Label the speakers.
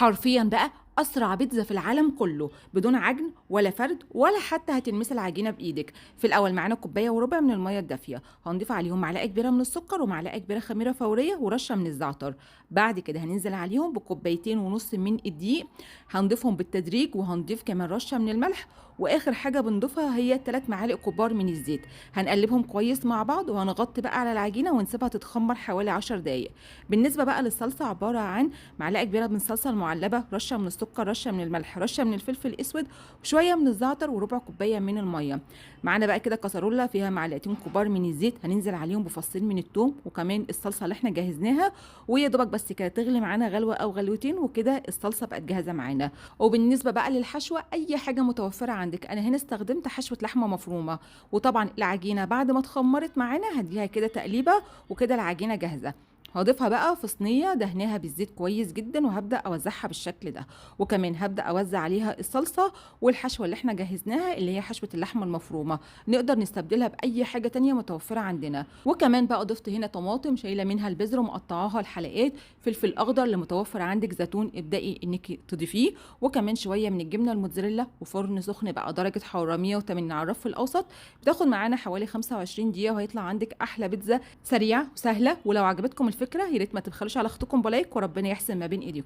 Speaker 1: حرفيا بقى اسرع بيتزا في العالم كله بدون عجن ولا فرد ولا حتى هتلمس العجينه بايدك. في الاول معانا كوبايه وربع من الميه الدافيه، هنضيف عليهم معلقه كبيره من السكر ومعلقه كبيره خميره فوريه ورشه من الزعتر. بعد كده هننزل عليهم بكوبايتين ونص من الدقيق، هنضيفهم بالتدريج وهنضيف كمان رشه من الملح. واخر حاجه بنضيفها هي 3 معالق كبار من الزيت. هنقلبهم كويس مع بعض وهنغطي بقى على العجينه ونسيبها تتخمر حوالي 10 دقائق. بالنسبه بقى للصلصه، عباره عن معلقه كبيره من الصلصه المعلبه، رشه من السكر، رشه من الملح، رشه من الفلفل الاسود، وشويه من الزعتر، وربع كوبايه من الميه. معانا بقى كده كسرولة فيها معلقتين كبار من الزيت، هننزل عليهم بفصين من الثوم وكمان الصلصه اللي احنا جهزناها، ويا دوبك بس كده تغلي معانا غلوه او غلوتين وكده الصلصه بقت جاهزه معانا. وبالنسبه بقى للحشوه، اي حاجه متوفره عندك. انا هنا استخدمت حشوه لحمه مفرومه. وطبعا العجينه بعد ما اتخمرت معانا هديها كده تقليبه وكده العجينه جاهزه. هضيفها بقى في صينيه دهناها بالزيت كويس جدا وهبدا اوزعها بالشكل ده. وكمان هبدا اوزع عليها الصلصه والحشوه اللي احنا جهزناها اللي هي حشوه اللحمه المفرومه، نقدر نستبدلها باي حاجه تانية متوفره عندنا. وكمان بقى ضفت هنا طماطم شايله منها البذر ومقطعاها الحلقات، فلفل اخضر اللي متوفر عندك، زيتون ابدأي انك تضيفيه، وكمان شويه من الجبنه الموتزاريلا. وفرن سخن بقى درجه حراره 180 على الرف الاوسط، بتاخد معانا حوالي 25 دقيقه وهيطلع عندك احلى بيتزا سريعه وسهله. ولو عجبتكم الفكره يا ريت ما تبخلوش على اختكم بلايك، وربنا يحسن ما بين ايديكم.